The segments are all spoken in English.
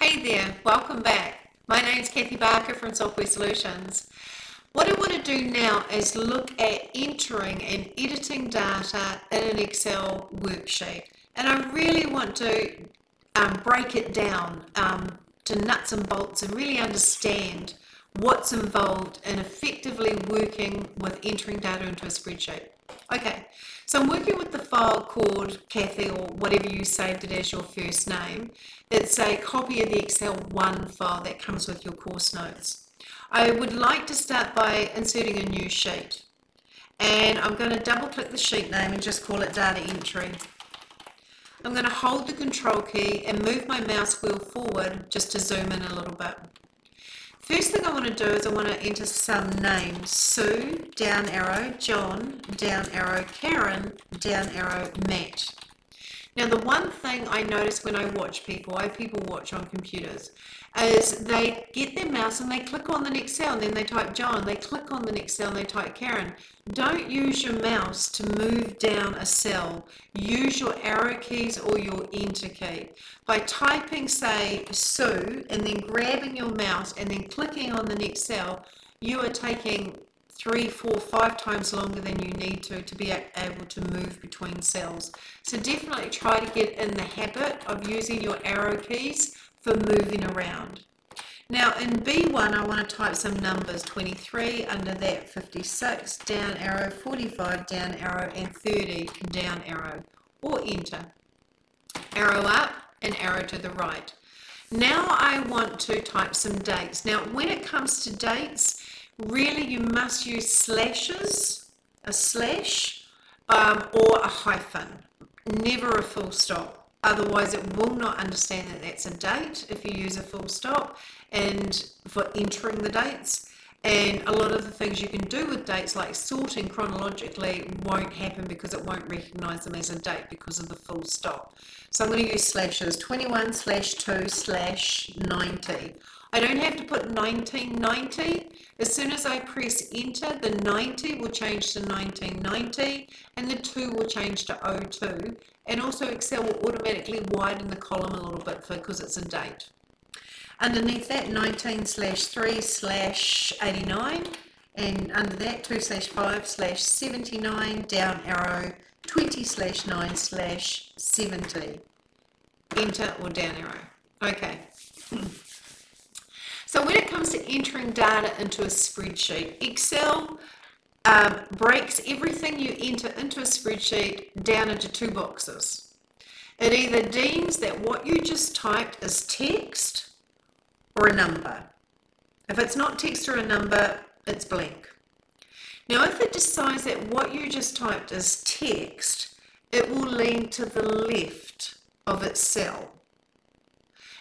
Hey there, welcome back. My name's Cathi from Software Solutions. What I want to do now is look at entering and editing data in an Excel worksheet. And I really want to break it down to nuts and bolts and really understand what's involved in effectively working with entering data into a spreadsheet. Okay, so I'm working with the file called Cathi, or whatever you saved it as your first name. It's a copy of the Excel 1 file that comes with your course notes. I would like to start by inserting a new sheet. And I'm going to double click the sheet name and just call it data entry. I'm going to hold the control key and move my mouse wheel forward just to zoom in a little bit. First thing I want to do is I want to enter some names. Sue, down arrow, John, down arrow, Karen, down arrow, Matt. Now the one thing I notice when I watch people, watch on computers, is they get their mouse and they click on the next cell and then they type John, they click on the next cell and they type Karen. Don't use your mouse to move down a cell. Use your arrow keys or your enter key. By typing, say, Sue, and then grabbing your mouse and then clicking on the next cell, you are taking 3, 4, 5 times longer than you need to be able to move between cells. So definitely try to get in the habit of using your arrow keys for moving around. Now in B1 I want to type some numbers, 23, under that 56, down arrow, 45, down arrow, and 30, down arrow, or enter. Arrow up and arrow to the right. Now I want to type some dates. Now when it comes to dates, really you must use slashes, a slash, or a hyphen, never a full stop. Otherwise it will not understand that that's a date if you use a full stop and for entering the dates. And a lot of the things you can do with dates, like sorting chronologically, won't happen because it won't recognize them as a date because of the full stop. So I'm going to use slashes, 21/2/90. I don't have to put 1990. As soon as I press enter, the 90 will change to 1990 and the 2 will change to 02. And also Excel will automatically widen the column a little bit because it's a date. Underneath that, 19/3/89, and under that 2/5/79, down arrow, 20/9/70. Enter or down arrow. Okay. So when it comes to entering data into a spreadsheet, Excel breaks everything you enter into a spreadsheet down into 2 boxes. It either deems that what you just typed is text or a number. If it's not text or a number, it's blank. Now if it decides that what you just typed is text, it will lean to the left of its cell.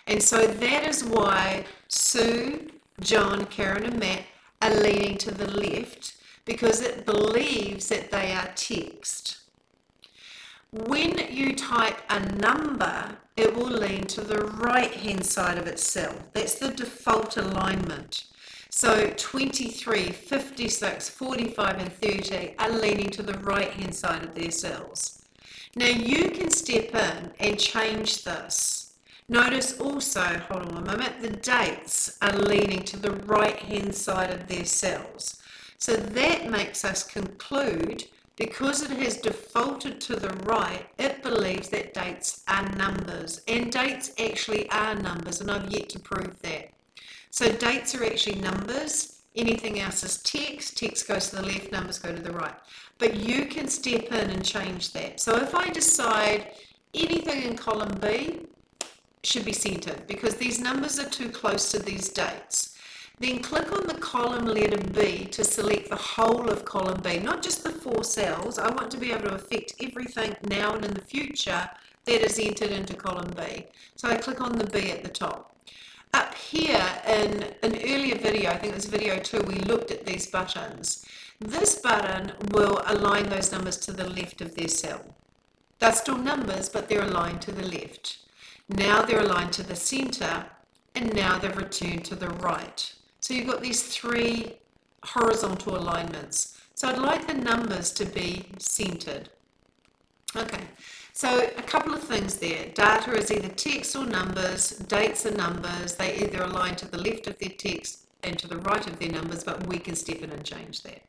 And so that is why Sue, John, Karen, and Matt are leaning to the left, because it believes that they are text. When you type a number, it will lean to the right-hand side of its cell. That's the default alignment. So 23, 56, 45, and 30 are leaning to the right-hand side of their cells. Now you can step in and change this. Notice also, hold on one moment, the dates are leaning to the right-hand side of their cells. So that makes us conclude, because it has defaulted to the right, it believes that dates are numbers. And dates actually are numbers, and I've yet to prove that. So dates are actually numbers. Anything else is text. Text goes to the left, numbers go to the right. But you can step in and change that. So if I decide anything in column B should be centered because these numbers are too close to these dates, then click on the column letter B to select the whole of column B, not just the 4 cells. I want to be able to affect everything now and in the future that is entered into column B. So I click on the B at the top. Up here in an earlier video, I think it was video 2, we looked at these buttons. This button will align those numbers to the left of their cell. They're still numbers, but they're aligned to the left. Now they're aligned to the center, and now they've returned to the right. So you've got these 3 horizontal alignments. So I'd like the numbers to be centered. Okay, So a couple of things there. Data is either text or numbers, dates are numbers. They either align to the left of their text and to the right of their numbers, but we can step in and change that.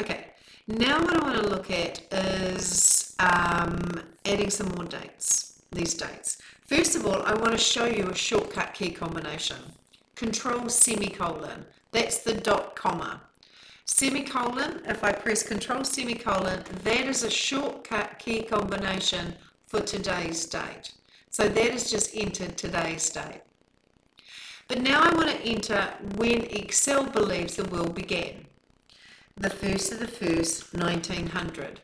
Okay, now what I want to look at is adding some more dates, these dates. First of all, I want to show you a shortcut key combination. Control semicolon, that's the dot comma. Semicolon, if I press Control semicolon, that is a shortcut key combination for today's date. So that is just entered today's date. But now I want to enter when Excel believes the world began. The 1st of the 1st, 1900.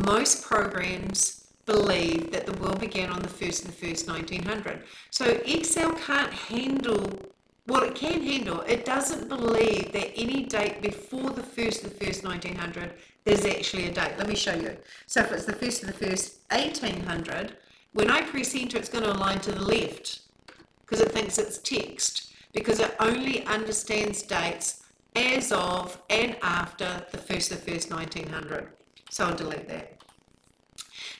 Most programs believe that the world began on the 1st of the 1st, 1900. So Excel can't handle, well, it can handle, it doesn't believe that any date before the 1st of the 1st, 1900, there's actually a date. Let me show you. So if it's the 1st of the 1st, 1800, when I press enter, it's going to align to the left because it thinks it's text, because it only understands dates as of and after the 1st of the 1st, 1900. So I'll delete that.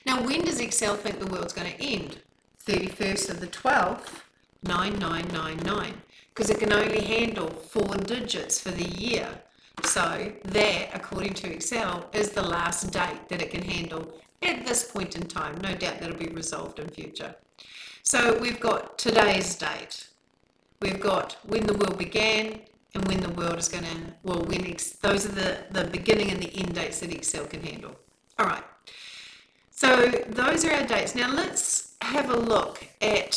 Now, when does Excel think the world's going to end? 31st of the 12th, 9999, because it can only handle 4 digits for the year. So that, according to Excel, is the last date that it can handle at this point in time. No doubt that'll be resolved in future. So we've got today's date. We've got when the world began, and when the world is going to, well, those are the beginning and the end dates that Excel can handle. All right, so those are our dates. Now let's have a look at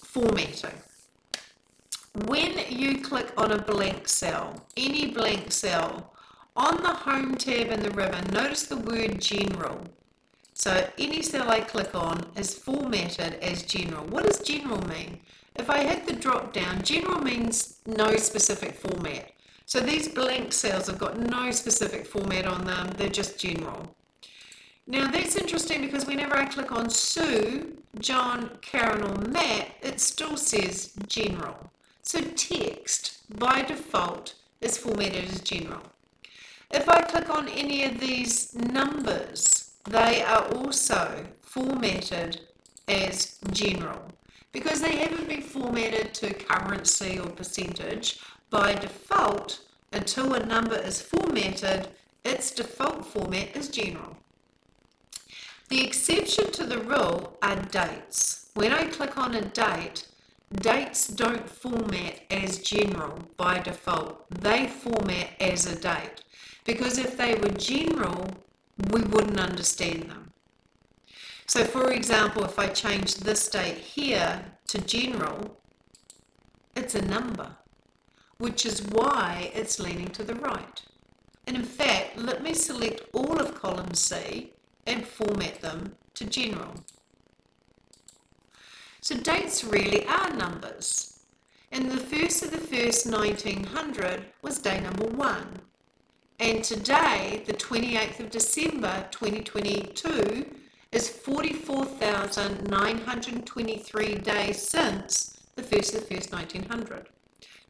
formatting. When you click on a blank cell, any blank cell, on the Home tab in the ribbon, notice the word General. So any cell I click on is formatted as General. What does General mean? If I hit the drop down, General means no specific format. So these blank cells have got no specific format on them, they're just general. Now that's interesting because whenever I click on Sue, John, Karen or Matt, it still says general. So text by default is formatted as general. If I click on any of these numbers, they are also formatted as general, because they haven't been formatted to currency or percentage. By default, until a number is formatted, its default format is general. The exception to the rule are dates. When I click on a date, dates don't format as general by default. They format as a date, because if they were general, we wouldn't understand them. So for example, if I change this date here to general, it's a number, which is why it's leaning to the right. And in fact, let me select all of column C and format them to general. So dates really are numbers. And the 1st of the 1st, 1900 was day number 1. And today, the 28th of December, 2022, is 44,923 days since the 1st of the 1st, 1900.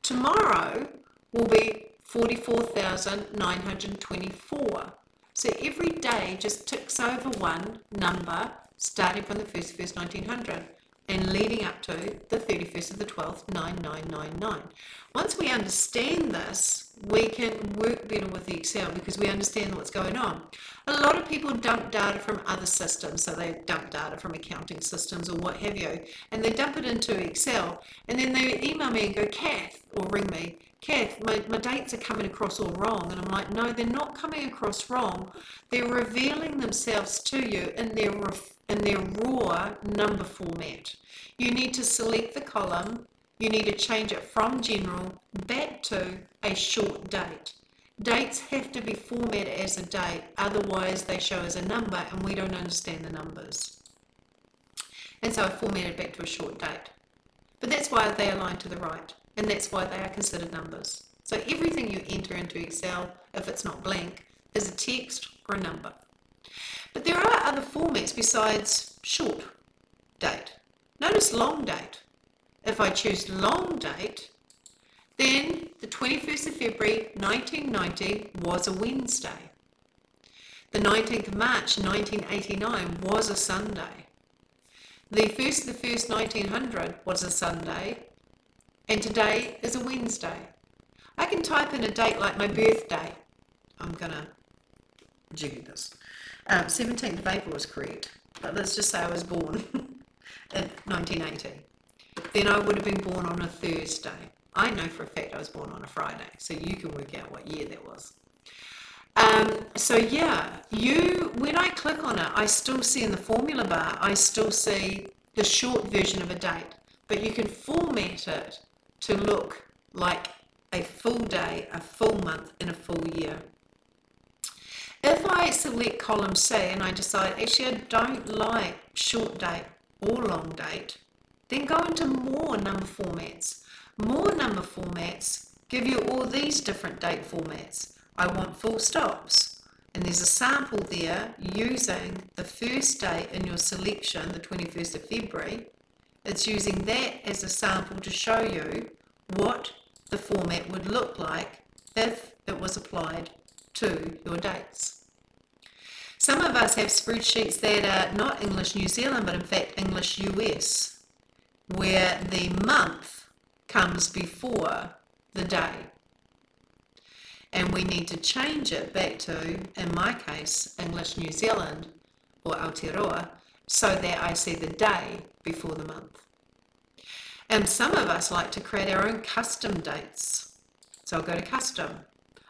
Tomorrow will be 44,924. So every day just ticks over one number starting from the 1st of the 1st, 1900 and leading up to the 31st of the 12th, 9999. Once we understand this, we can work better with the Excel because we understand what's going on. A lot of people dump data from other systems, so they dump data from accounting systems or what have you, and they dump it into Excel, and then they email me and go, Cath, or ring me, Cath, my dates are coming across all wrong. And I'm like, no, they're not coming across wrong. They're revealing themselves to you in their raw number format. You need to select the column. You need to change it from general back to a short date. Dates have to be formatted as a date, otherwise they show as a number and we don't understand the numbers. And so I formatted back to a short date. But that's why they align to the right, and that's why they are considered numbers. So everything you enter into Excel, if it's not blank, is a text or a number. But there are other formats besides short date. Notice long date. If I choose long date, then the 21st of February 1990 was a Wednesday. the 19th of March 1989 was a Sunday. The 1st of the 1st 1900 was a Sunday, and today is a Wednesday. I can type in a date like my birthday. I'm gonna jiggy this. 17th of April is correct, but let's just say I was born in 1980. Then I would have been born on a Thursday. I know for a fact I was born on a Friday, so you can work out what year that was. So yeah, when I click on it, I still see in the formula bar, I still see the short version of a date, but you can format it to look like a full day, a full month, and a full year. If I select column C and I decide, actually I don't like short date or long date, then go into more number formats. More number formats give you all these different date formats. I want full stops, and there's a sample there using the first date in your selection, the 21st of February. It's using that as a sample to show you what the format would look like if it was applied to your dates. Some of us have spreadsheets that are not English New Zealand, but in fact English US, where the month comes before the day. And we need to change it back to, in my case, English New Zealand or Aotearoa, so that I see the day before the month. And some of us like to create our own custom dates. So I'll go to custom.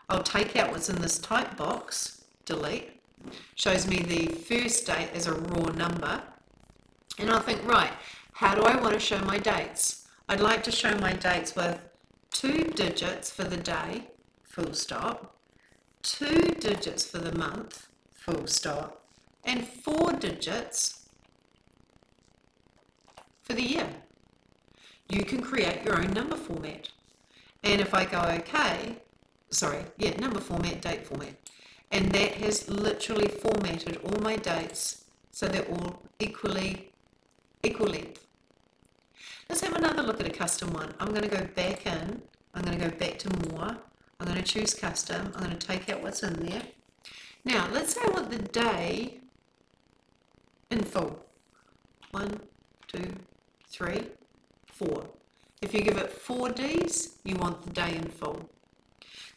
I'll take out what's in this type box, delete, shows me the first date as a raw number. And I'll think, right, how do I want to show my dates? I'd like to show my dates with 2 digits for the day, full stop, 2 digits for the month, full stop, and 4 digits for the year. You can create your own number format. And if I go OK, number format, date format, and that has literally formatted all my dates so they're all equal length. Let's have another look at a custom one. I'm going to go back in, I'm going to go back to more, I'm going to choose custom, I'm going to take out what's in there. Now, let's say I want the day in full. 1, 2, 3, 4. If you give it 4 Ds, you want the day in full.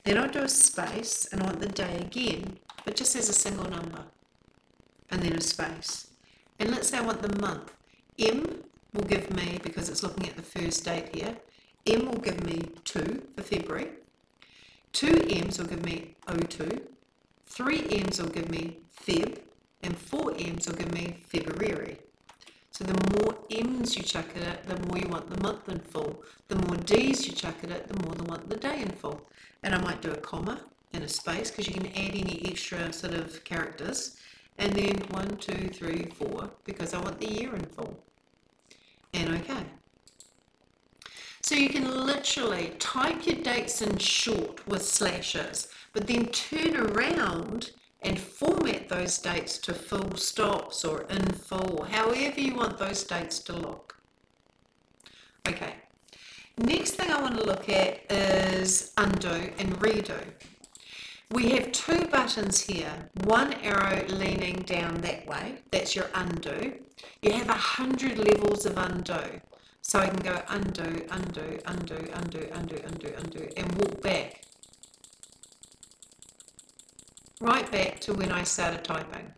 Then I'll do a space and I want the day again, but just as a single number. And then a space. And let's say I want the month. M will give me, because it's looking at the first date here, M will give me 2 for February. 2 M's will give me 02. 3 M's will give me Feb. And 4 M's will give me February. So the more M's you chuck at it, the more you want the month in full. The more D's you chuck at it, the more you want the day in full. And I might do a comma and a space, because you can add any extra sort of characters. And then 1, 2, 3, 4, because I want the year in full. And OK. So you can literally type your dates in short with slashes, but then turn around and format those dates to full stops or in full, however you want those dates to look. Okay, next thing I want to look at is undo and redo. We have 2 buttons here, 1 arrow leaning down that way, that's your undo. You have 100 levels of undo. So I can go undo, undo, undo, undo, undo, undo, undo, and walk back. Right back to when I started typing.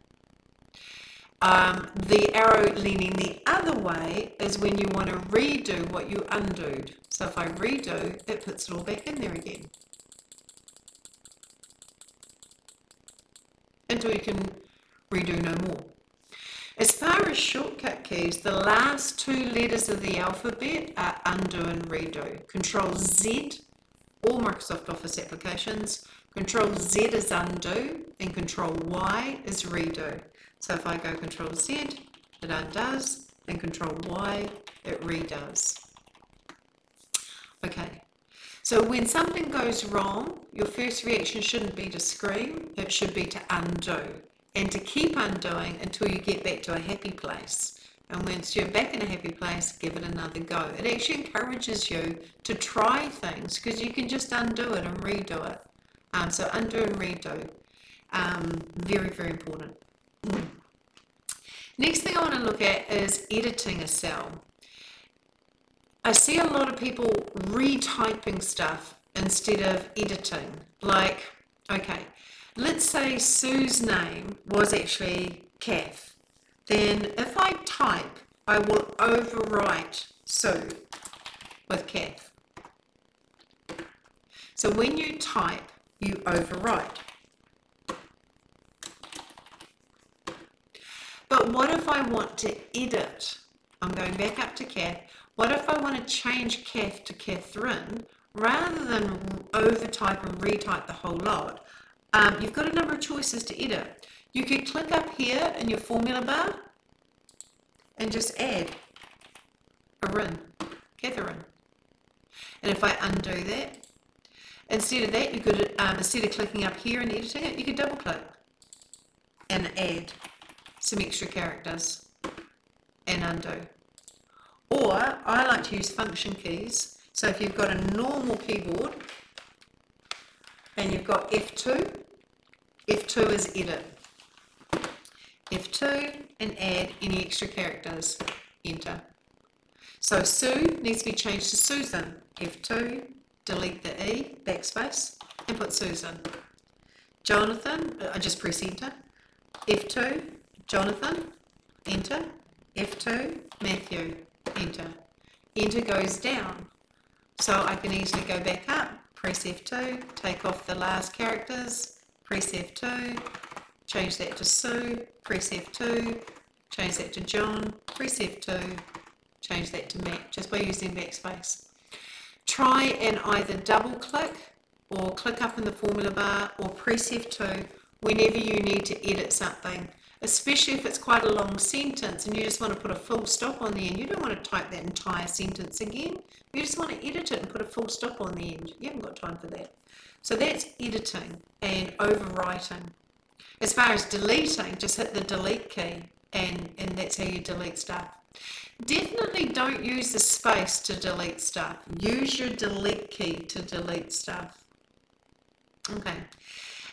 The arrow leaning the other way is when you want to redo what you undoed. So if I redo, it puts it all back in there again. Until you can redo no more. As far as shortcut keys, the last 2 letters of the alphabet are undo and redo. Control Z, all Microsoft Office applications, Control Z is undo and Control Y is redo. So if I go Control Z, it undoes, and Control Y, it redoes. Okay, so when something goes wrong, your first reaction shouldn't be to scream, it should be to undo. And to keep undoing until you get back to a happy place. And once you're back in a happy place, give it another go. It actually encourages you to try things, because you can just undo it and redo it. So undo and redo. Very, very important. Next thing I want to look at is editing a cell. I see a lot of people retyping stuff instead of editing. Like, okay, let's say Sue's name was actually Cath. Then if I type, I will overwrite Sue with Cath. So when you type, you overwrite. But what if I want to edit? I'm going back up to Cath. What if I want to change Cath to Catherine? Rather than overtype and retype the whole lot, you've got a number of choices to edit. You could click up here in your formula bar and just add Catherine. And if I undo that, instead of that, you could, instead of clicking up here and editing it, you could double click and add some extra characters and undo. Or I like to use function keys. So if you've got a normal keyboard and you've got F2, F2 is edit. F2 and add any extra characters, enter. So Sue needs to be changed to Susan. F2, delete the E, backspace, and put Susan. Jonathan, I just press enter. F2, Jonathan, enter. F2, Matthew, enter. Enter goes down. So I can easily go back up, press F2, take off the last characters, press F2, change that to Sue, press F2, change that to John, press F2, change that to Matt, just by using backspace. Try and either double click or click up in the formula bar or press F2 whenever you need to edit something, especially if it's quite a long sentence and you just want to put a full stop on the end. You don't want to type that entire sentence again. You just want to edit it and put a full stop on the end. You haven't got time for that. So that's editing and overwriting. As far as deleting, just hit the delete key and that's how you delete stuff. Definitely don't use the space to delete stuff. Use your delete key to delete stuff. Okay.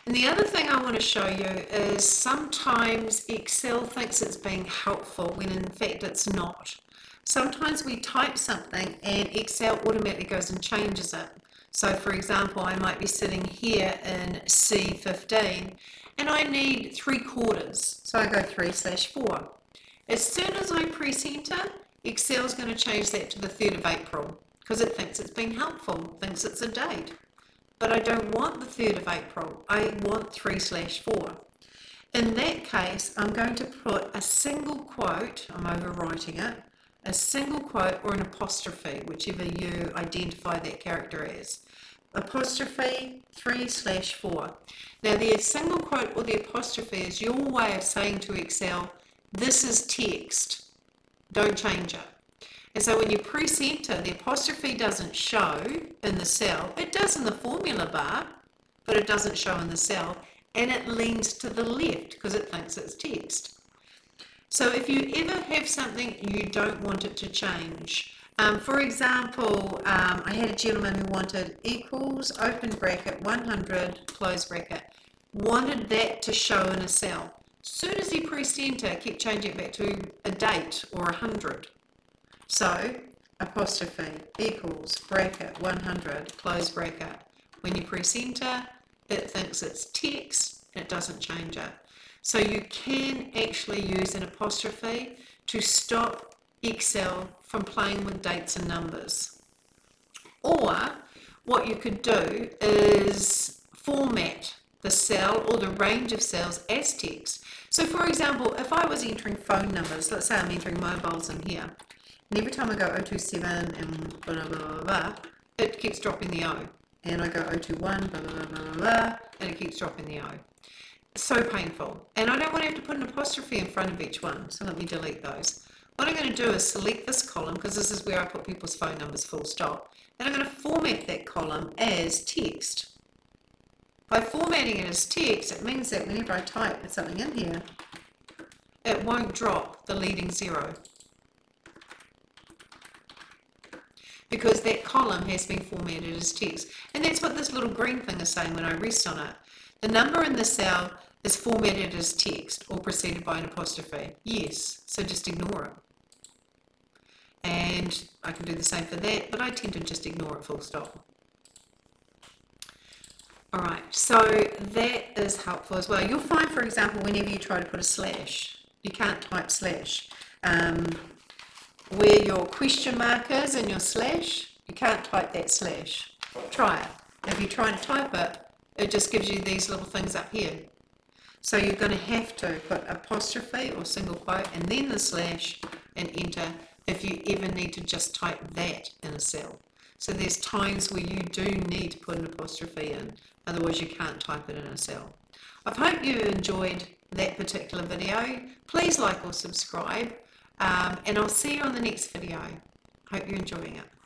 And the other thing I want to show you is sometimes Excel thinks it's being helpful when in fact it's not. Sometimes we type something and Excel automatically goes and changes it. So for example, I might be sitting here in C15 and I need 3/4. So I go 3/4. As soon as I press enter, Excel is going to change that to the 3rd of April because it thinks it's being helpful, thinks it's a date. But I don't want the 3rd of April, I want 3/4. In that case, I'm going to put a single quote, I'm overwriting it, a single quote or an apostrophe, whichever you identify that character as. Apostrophe 3/4. Now the single quote or the apostrophe is your way of saying to Excel, this is text, don't change it. And so when you press enter, the apostrophe doesn't show in the cell. It does in the formula bar, but it doesn't show in the cell. And it leans to the left because it thinks it's text. So if you ever have something you don't want it to change, for example, I had a gentleman who wanted equals, open bracket, 100, close bracket, wanted that to show in a cell. As soon as he pressed enter, it kept changing it back to a date or 100. So, apostrophe, equals, bracket, 100, close bracket. When you press enter, it thinks it's text, it doesn't change it. So you can actually use an apostrophe to stop Excel from playing with dates and numbers. Or, what you could do is format the cell or the range of cells as text. So for example, if I was entering phone numbers, let's say I'm entering mobiles in here, and every time I go 027 and blah, blah, blah, blah, it keeps dropping the O. And I go 021, blah, blah, blah, blah, blah, and it keeps dropping the O. It's so painful. And I don't want to have to put an apostrophe in front of each one, so let me delete those. What I'm going to do is select this column, because this is where I put people's phone numbers full stop, and I'm going to format that column as text. By formatting it as text, it means that whenever I type something in here, it won't drop the leading 0. Because that column has been formatted as text. And that's what this little green thing is saying when I rest on it. The number in the cell is formatted as text or preceded by an apostrophe? Yes, so just ignore it. And I can do the same for that, but I tend to just ignore it full stop. Alright, so that is helpful as well. You'll find, for example, whenever you try to put a slash, you can't type slash. Where your question mark is and your slash, you can't type that slash. Try it. If you try to type it, it just gives you these little things up here. So you're going to have to put apostrophe or single quote and then the slash and enter if you ever need to just type that in a cell. So there's times where you do need to put an apostrophe in, otherwise you can't type it in a cell. I hope you enjoyed that particular video. Please like or subscribe, and I'll see you on the next video. Hope you're enjoying it.